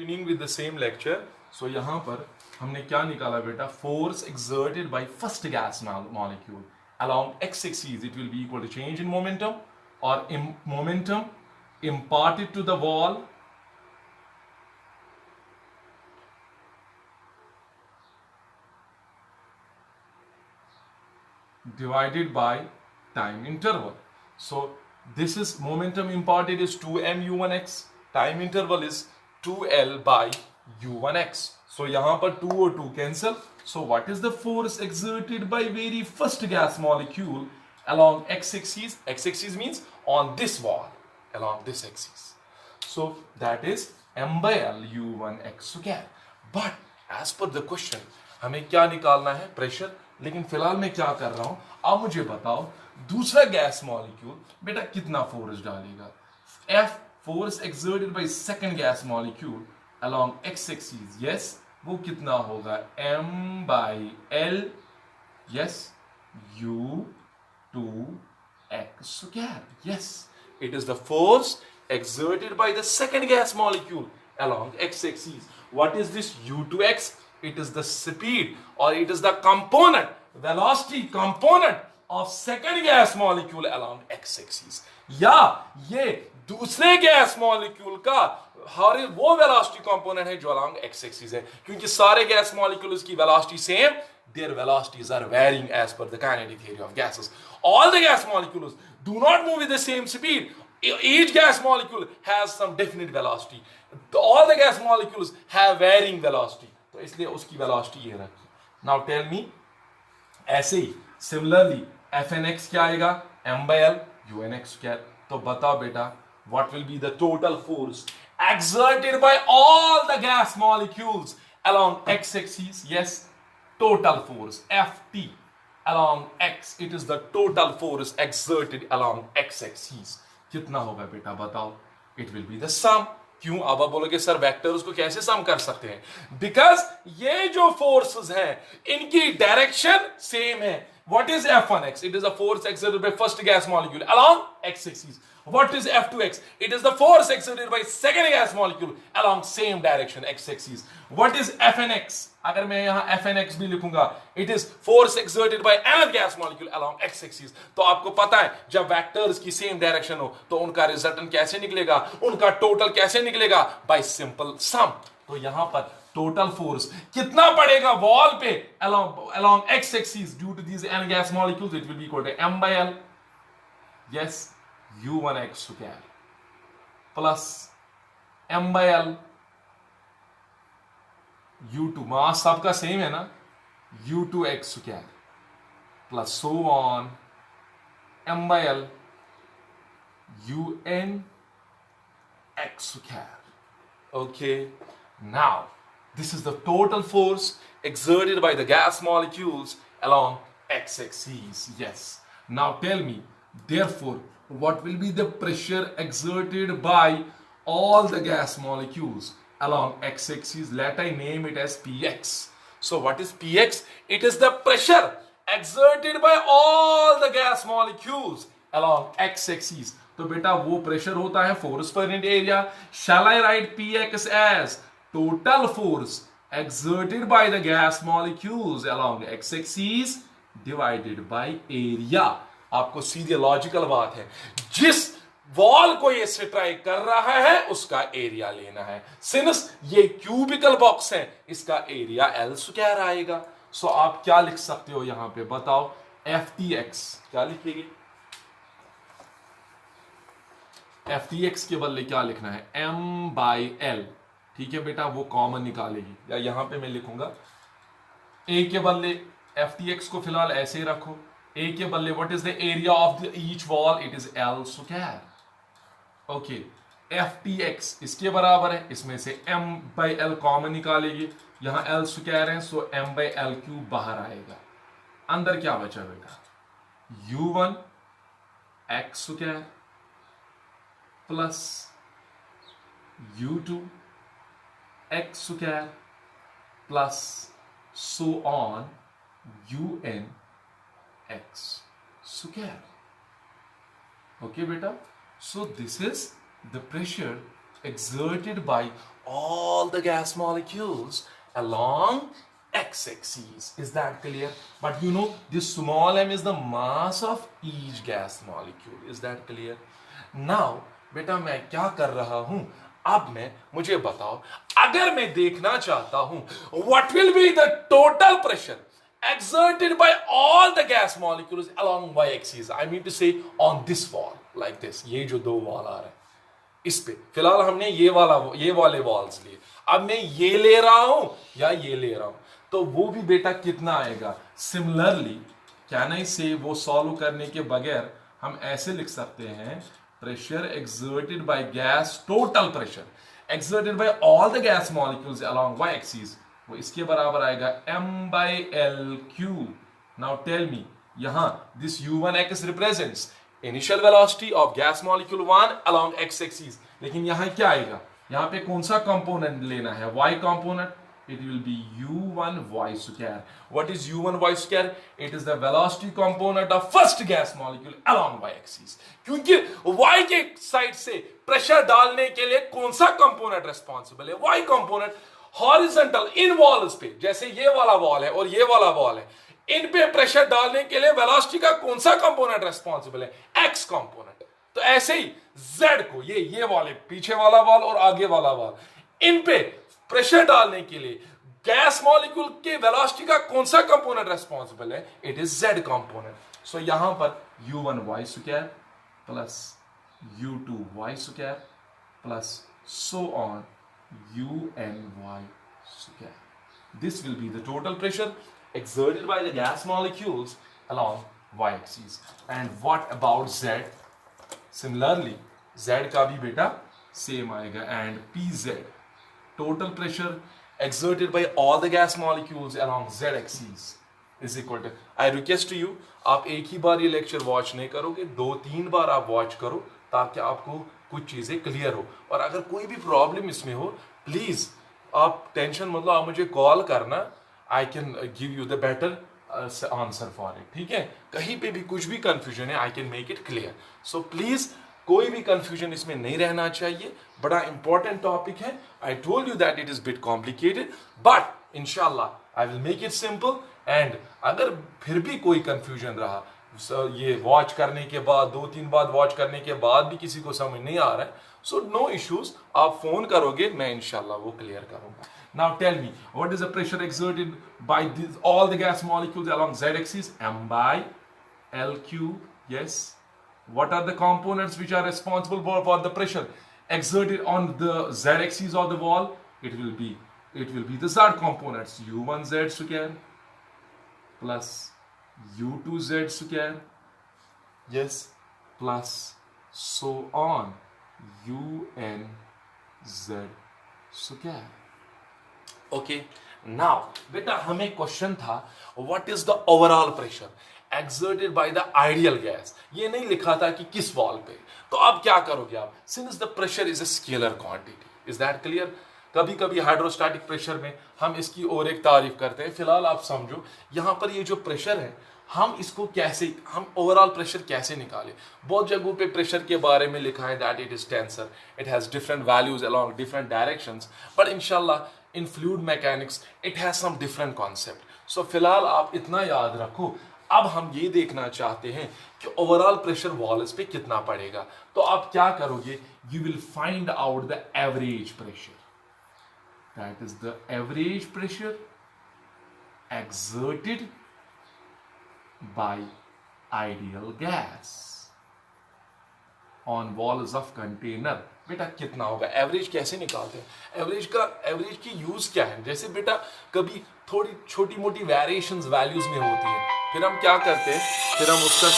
Continuing with the same lecture. So यहां पर हमने क्या निकाला बेटा, force exerted by first gas molecule along x axis, it will be equal to change in momentum or momentum imparted to the wall divided by time interval. So this is momentum imparted is 2m u1x, time interval is 2l by u1x. So यहाँ पर 2 और 2 cancel. So what is the force exerted by very first gas molecule along x-axis? X-axis means on this wall, along this axis. So that is m by l u1x square. But as per the question, हमें क्या निकालना है, pressure. लेकिन फिलहाल मैं क्या कर रहा हूं, अब मुझे बताओ दूसरा गैस मॉलिक्यूल बेटा कितना फोर्स डालेगा. F force exerted by second gas molecule along x axis, yes, वो कितना होगा, m by l, yes, u2x square. Yes, it is the force exerted by the second gas molecule along x axis. What is this u2x? It is the speed, or it is the component, velocity component of second gas molecule along x axis. या ये दूसरे gas molecule का हर वो velocity component है जो along x axis है, क्योंकि सारे गैस मॉलिक्यूल्स की velocity same, their velocities are varying as per the kinetic theory of gases. All the gas molecules do not move with the same speed. Each gas molecule has some definite velocity. All the gas molecules have varying velocity. तो इसलिए उसकी velocity ये रखी. Now tell me, ऐसे ही similarly F N X क्या आएगा, M by L U N X square. तो बताओ बेटा what will be the total force exerted by all the gas molecules along x axis. Yes, total force ft along x, it is the total force exerted along x axis. कितना होगा बेटा बताओ, it will be the sum. क्यों, अब आप बोलोगे sir vectors को कैसे सम कर सकते हैं, बिकॉज ये जो फोर्सेस हैं इनकी डायरेक्शन सेम है. What is F1x? It is the force exerted by first gas molecule along x axis. What is F2x? It is the force exerted by second gas molecule along same direction x axis. What is Fnx? अगर मैं यहां Fnx भी लिखूंगा, it is force exerted by another gas molecule along x axis. तो आपको पता है जब वेक्टर्स की सेम डायरेक्शन हो तो उनका रिजल्टेंट कैसे निकलेगा, उनका टोटल कैसे निकलेगा, बाय सिंपल सम. तो यहां पर टोटल फोर्स कितना पड़ेगा वॉल पे along x axis due to these n gas molecules, it will be equal to m by l, yes, u1x square plus m by l u2, मास सबका same है ना, u2x square plus so on m by l un x square. Okay, now this is the total force exerted by the gas molecules along x axis. Yes, now tell me, therefore what will be the pressure exerted by all the gas molecules along x axis? Let I name it as px. So what is px? It is the pressure exerted by all the gas molecules along x axis. तो बेटा वो pressure होता है force per unit area. Shell I right px as total force exerted by the gas molecules along x axis divided by area. आपको सीधे logical बात है, जिस वॉल को ये स्ट्राइक कर रहा है उसका एरिया लेना है. सिंस ये क्यूबिकल बॉक्स है इसका एरिया एल स्क्वायर आएगा. सो आप क्या लिख सकते हो यहां पे बताओ, ftx क्या लिखेंगे, ftx के बदले क्या लिखना है, m by l. ठीक है बेटा, वो कॉमन निकालेगी, या यहां पे मैं लिखूंगा a के बदले ftx को फिलहाल ऐसे ही रखो, a के बदले what is the area of the each wall, it is l square. Okay, ftx इसके बराबर है, इसमें से m by l कॉमन निकालेगी, यहां l स्क्वायर है, सो m by l क्यूब बाहर आएगा. अंदर क्या बचा बेटा, u1 x square plus u2 x square plus so on un x square. Okay beta, so this is the pressure exerted by all the gas molecules along x-axis. Is that clear? But you know, this small m is the mass of each gas molecule. Is that clear? Now बेटा मैं क्या कर रहा हूं, अब मुझे बताओ, अगर मैं देखना चाहता हूं what will be the total pressure exerted by all the gas molecules along y-axis, I mean to say on this wall like this, ये जो दो वॉल आ रहे हैं इस पे, फिलहाल हमने ये वाले वॉल्स लिए, अब मैं ये ले रहा हूं या ये ले रहा हूं, तो वो भी बेटा कितना आएगा। सिमिलरली कैन आई से वो सॉल्व करने के बगैर हम ऐसे लिख सकते हैं, pressure exerted by gas, total pressure exerted by all the gas molecules along y axis, वो इसके बराबर आएगा m by l q। Now tell me, यहां this u1x represents initial velocity of gas molecule 1 along x axis, लेकिन यहां क्या आएगा, यहां पे कौन सा कंपोनेंट लेना है, y component, it will be u1 y square. What is u1 y square? It is the velocity component of first gas molecule along y axis. क्योंकि y के साइड से प्रेशर डालने के लिए कौन सा कंपोनेंट रेस्पॉन्सिबल है, y कंपोनेंट। हॉरिजॉन्टल इन walls पे, जैसे ये वाला वॉल है और ये वाला वॉल है, इन पे प्रेशर डालने के लिए वेलोसिटी का कौन सा कंपोनेंट रेस्पॉन्सिबल है, x कंपोनेंट। तो ऐसे ही z को, ये वाले पीछे वाला वॉल और आगे वाला वॉल, इन पे प्रेशर डालने के लिए गैस मॉलिक्यूल के वेलोसिटी का कौन सा कंपोनेंट रेस्पॉन्सिबल है, इट इज z कंपोनेंट। सो यहां पर u1 y square plus u2 y square plus so on un y square. This will be the total pressure exerted by the gas molecules along y-axis. And what about z? Similarly, z का भी बेटा same आएगा, and pz, total pressure exerted by all the gas molecules along z-axis is equal to, I request to you, आप एक ही बार ये lecture watch नहीं करोगे, 2-3 बार आप वॉच करो ताकि आपको कुछ चीजें क्लियर हो। और अगर कोई भी प्रॉब्लम इसमें हो, प्लीज आप टेंशन मतलब आप मुझे कॉल करना, I can give you the better answer for it, ठीक है। कहीं पे भी कुछ भी कंफ्यूजन है, I can make it clear. So please कोई भी कंफ्यूजन इसमें नहीं रहना चाहिए, बड़ा इंपॉर्टेंट टॉपिक है। I told you that it is bit complicated, but इंशाल्लाह I will make it simple. And अगर फिर भी कोई कंफ्यूजन रहा, ये वॉच करने के बाद, 2-3 बार वॉच करने के बाद भी किसी को समझ नहीं आ रहा है, सो नो इश्यूज, आप फोन करोगे, मैं इंशाल्लाह वो क्लियर करूंगा। Now tell me, what is the pressure exerted by all the gas molecules along z axis? m by l cube. Yes. What are the components which are responsible for the pressure exerted on the z axis of the wall? It will be the z components, u1 z square plus u2 z square, yes, plus so on un z square. Okay, now बेटा हमें question था, what is the overall pressure exerted by the ideal gas, ये नहीं लिखा था कि किस wall पे। तो अब क्या करोगे आप, since the pressure is a scalar quantity, is that clear? कभी कभी हाइड्रोस्टैटिक प्रेशर में हम इसकी और एक तारीफ करते हैं। फिलहाल आप समझो, यहां पर ये जो प्रेशर है, हम इसको कैसे, हम ओवरऑल प्रेशर कैसे निकालें। बहुत जगहों पे प्रेशर के बारे में लिखा है that it is tensor, it has different values along different directions, but इंशाल्लाह in fluid mechanics it has some different concept. So फिलहाल आप इतना याद रखो। अब हम ये देखना चाहते हैं कि ओवरऑल प्रेशर वॉल्स पे कितना पड़ेगा। तो आप क्या करोगे, you will find out the average pressure, that is the average pressure exerted by ideal gas on walls of container। बेटा कितना होगा, एवरेज कैसे निकालते हैं, एवरेज की यूज क्या है। जैसे बेटा कभी थोड़ी छोटी मोटी वेरिएशंस वैल्यूज में होती है, फिर हम क्या करते हैं, फिर हम उसका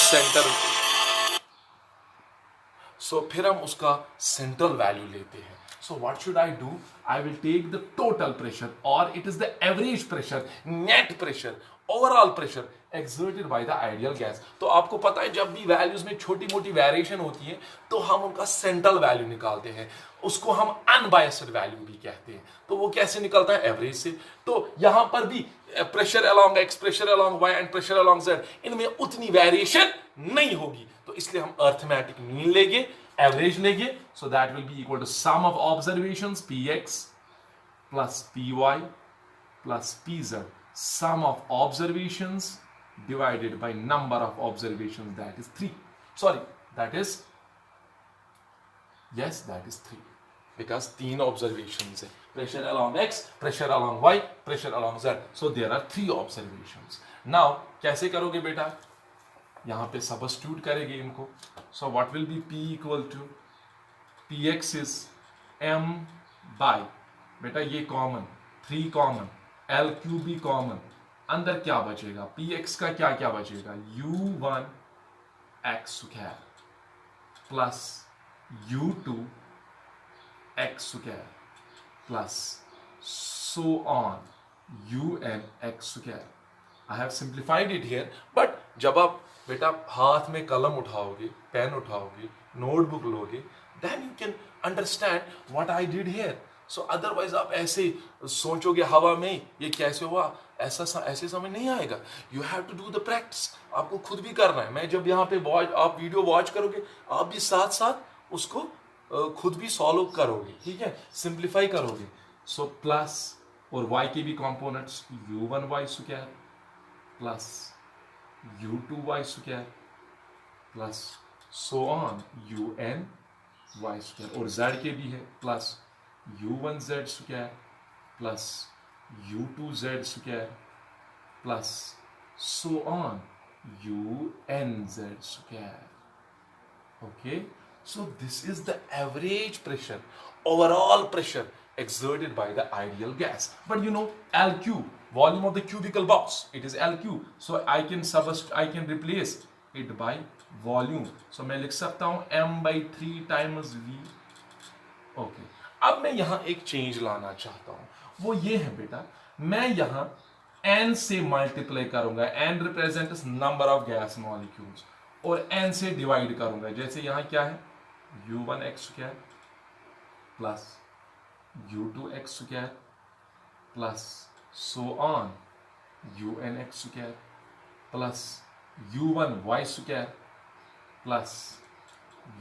सेंट्रल वैल्यू लेते हैं। So what should I do? I will take the total pressure, or it is the average pressure, net pressure, overall pressure exerted by the ideal gas। तो आपको पता है जब भी वैल्यूज में छोटी मोटी वेरिएशन होती है तो हम उनका सेंट्रल वैल्यू निकालते हैं, उसको हम अनबायस्ड वैल्यू भी कहते हैं। तो वो कैसे निकलता है, एवरेज से। तो यहां पर भी pressure along x, pressure along y and pressure along z, इनमें उतनी वेरिएशन नहीं होगी, तो इसलिए हम अर्थमेटिक मीन लेंगे। एवरेज लेंगे, so that will be equal to sum of observations px plus py plus pz, sum of observations divided by number of observations, that is 3. Sorry, that is, yes, that is 3, because 3 observations hai. Pressure along x, pressure along y, pressure along z, so there are 3 observations. Now कैसे करोगे बेटा, यहाँ पे substitute करेंगे इनको, so what will be p equal to, px is m by, बेटा ये common, 3 common, L Q भी कॉमन, अंदर क्या बचेगा, पी एक्स का क्या क्या बचेगा, U one X square plus U two X square plus so on U N X square. I have simplified it here, but जब आप बेटा हाथ में कलम उठाओगे, पेन उठाओगे, नोटबुक लोगे, then you can understand what I did here. So otherwise आप ऐसे सोचोगे हवा में ये कैसे हुआ, ऐसे समझ नहीं आएगा. You have to do the practice, आपको खुद भी करना है. मैं जब यहाँ पे आप वीडियो वॉच करोगे, आप भी साथ साथ उसको खुद भी सॉल्व करोगे, ठीक है, सिंप्लीफाई करोगे. सो प्लस और y के भी components, u1 y square plus u2 y square plus so on un y square, और z के भी है plus u1 z square plus u2 z square plus so on un z square. Okay, so this is the average pressure, overall pressure exerted by the ideal gas. But you know, LQ, volume of the cubical box, it is LQ, so I can replace it by volume. So मैं लिख सकता हूँ m/3 times v. Okay, अब मैं यहां एक change लाना चाहता हूं, वो ये है बेटा, मैं यहां n से मल्टीप्लाई करूंगा, n represents number of gas molecules, और n से डिवाइड करूंगा. जैसे यहां क्या है, u1 x square plus u2 x square plus so on un x square plus u1 y square plus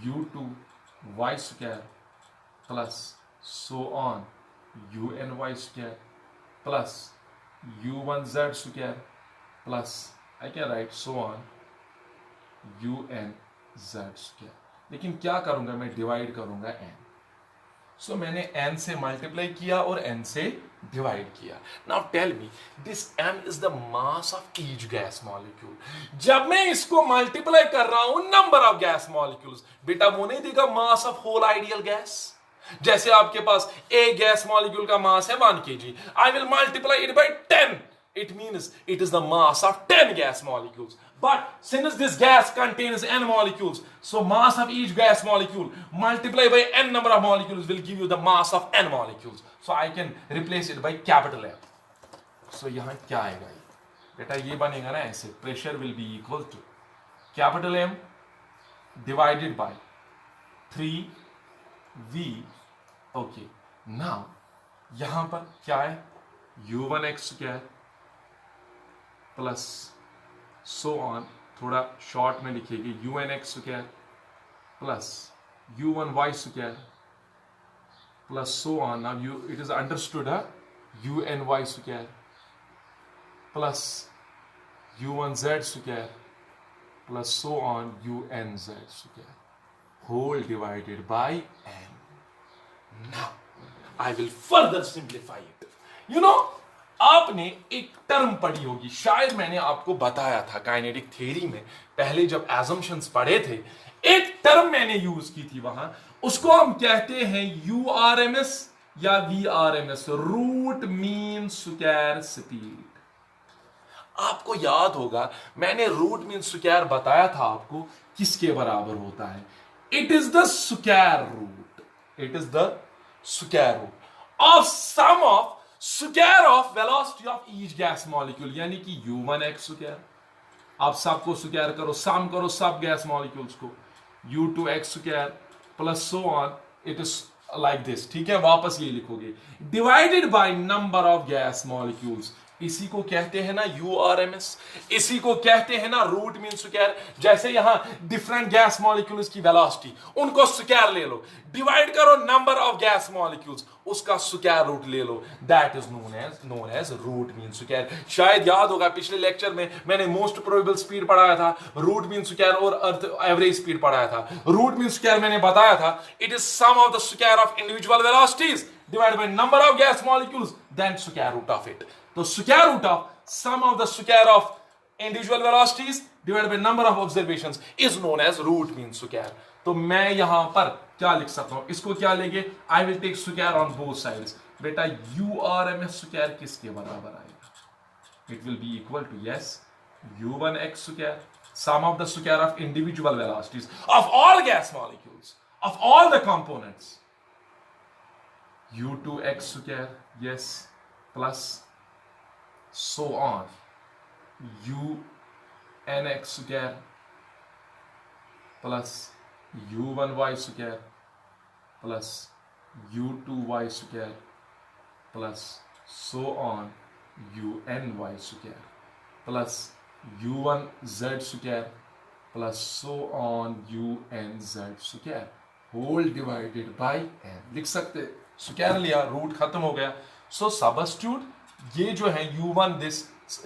u2 y square plus so on un y square plus u1 z square plus I can write so on un z square. लेकिन क्या करूंगा मैं, divide करूंगा n. सो मैंने n से multiply किया और n से डिवाइड किया. Now tell me, this m is the mass of each gas molecule. जब मैं इसको मल्टीप्लाई कर रहा हूं नंबर ऑफ गैस मॉलिक्यूल्स, बेटा वो नहीं देगा mass of whole ideal gas. जैसे आपके पास एक गैस मॉलिक्यूल का मास है 1 kg, I will multiply it by 10, it means it is the mass of 10 gas molecules. But since this gas contains n molecules, so mass of each gas molecule multiplied by n number of molecules will give you the mass of n molecules. So I can replace it by capital M. So यहाँ क्या आएगा ये बेटा, ये बनेगा ना ऐसे, pressure will be equal to capital M divided by 3v. Okay, now यहाँ पर क्या है, u1 x square plus so on, थोड़ा शॉर्ट में लिखेंगे, un x square plus u1 y square plus so on. Now you it is understood, un y square plus u1 z square plus so on un z square whole divided by n. Now I will further simplify it. You know, आपने एक term पढ़ी होगी, शायद मैंने आपको बताया था kinetic theory में, पहले जब assumptions पढ़े थे, एक टर्म मैंने यूज की थी वहां, उसको हम कहते हैं URMS या VRMS, root mean square speed. आपको याद होगा मैंने रूट मीन स्क्वायर बताया था आपको किसके बराबर होता है, it is the square root, it is the square root of sum of square of velocity of each gas molecule, यानी कि u1 x स्क्वायर, आप सबको स्क्वायर करो, सम करो सब गैस मॉलिक्यूल्स को, u2 x square plus so on, it is like this. ठीक है, वापस ये लिखोगे, divided by number of gas molecules, इसी को कहते हैं ना URMS, इसी को कहते हैं ना रूट मीन स्क्वायर। जैसे यहां डिफरेंट गैस मॉलिक्यूल्स की वेलोसिटी, उनको स्क्वायर ले लो, डिवाइड करो नंबर ऑफ गैस मॉलिक्यूल्स, उसका स्क्वायर रूट ले लो, that is known as root mean square. शायद याद होगा पिछले लेक्चर में मैंने मोस्ट प्रोबेबल स्पीड पढ़ाया था, रूट मीन स्क्वायर और अर्थ एवरेज स्पीड पढ़ाया था। रूट मीन स्क्वायर मैंने बताया था it is sum of the square of individual velocities divided by number of gas molecules, then square root of it. तो square root of sum of the square of individual velocities divided by number of observations is known as root mean square. तो मैं यहां पर क्या लिख सकता हूं, इसको क्या लेंगे, I will take square on both sides. बेटा URMS square किसके बराबर आएगा, it will be equal to yes U1x square, sum of the square of individual velocities of all gas molecules of all the components, U2x square, yes, plus so on UNX square plus U1y square plus U2y square plus so on UNY square plus U1z square plus so on UNZ square whole divided by n. लिख सकते, square लिया, root खत्म हो गया, सो substitute ये जो है U1 this,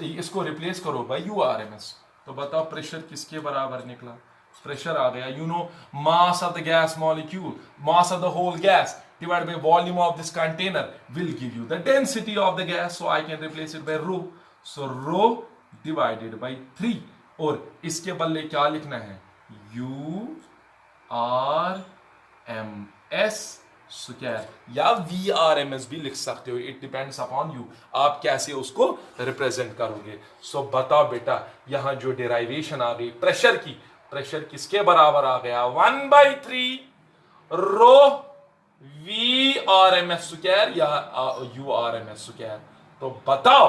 इसको रिप्लेस करो बाय URMS। तो बताओ प्रेशर किसके बराबर निकला, प्रेशर आ गया, you know mass of the gas molecule, mass of the whole gas divided by volume of this container will give you the density of the gas, so I can replace it by rho, so rho divided by 3, और इसके बदले क्या लिखना है, URMS square या VRMS भी लिख सकते हो, इट डिपेंड्स अपॉन यू, आप कैसे उसको रिप्रेजेंट करोगे। सो बताओ बेटा यहां जो डेराइवेशन आ गई प्रेशर की, प्रेशर किसके बराबर आ गया, 1/3 रो VRMS स्क्वायर या URMS स्क्वायर। तो बताओ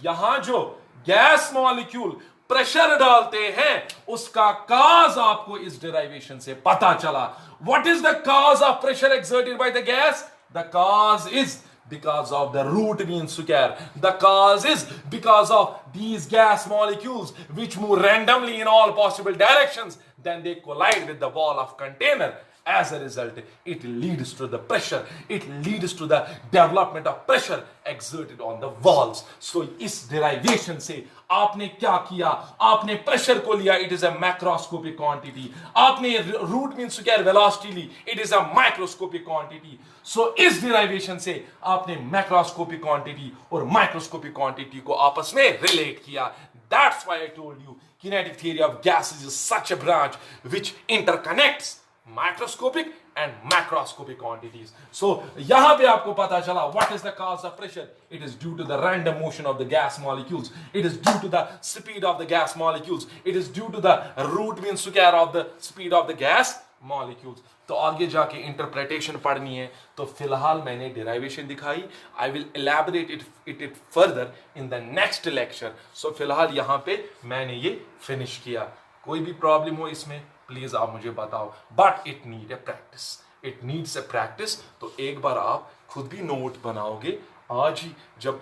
यहां जो गैस मॉलिक्यूल प्रेशर डालते हैं उसका काज आपको इस डेराइवेशन से पता चला। What is the cause of pressure exerted by the gas, the cause is because of the root mean square. The cause is because of these gas molecules which move randomly in all possible directions, then they collide with the wall of container. As a result, it leads to the pressure, it leads to the development of pressure exerted on the walls. So इस derivation से आपने क्या किया, आपने pressure को लिया, it is a macroscopic quantity, आपने root mean square velocity Lee, it is a microscopic quantity. So इस derivation से आपने macroscopic quantity और microscopic quantity को आपस में relate किया. That's why I told you kinetic theory of gases is such a branch which interconnects microscopic and macroscopic quantities. So yahan pe aapko pata chala what is the cause of pressure. It is due to the random motion of the gas molecules, it is due to the speed of the gas molecules, it is due to the root mean square of the speed of the gas molecules. तो आगे जाके interpretation पढ़नी है, तो फिलहाल मैंने derivation दिखाई, I will elaborate it further in the next lecture. So फिलहाल यहाँ पे मैंने ये फिनिश किया। कोई भी प्रॉब्लम हो इसमें प्लीज आप मुझे बताओ, but it need a practice, it needs a practice. तो एक बार आप खुद भी नोट बनाओगे आज ही, जब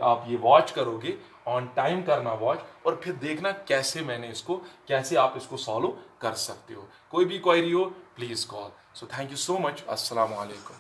आप ये वॉच करोगे ऑन टाइम करना वॉच, और फिर देखना कैसे मैंने इसको, कैसे आप इसको सॉल्व कर सकते हो। कोई भी क्वेरी हो please call. So thank you so much, अस्सलाम वालेकुम।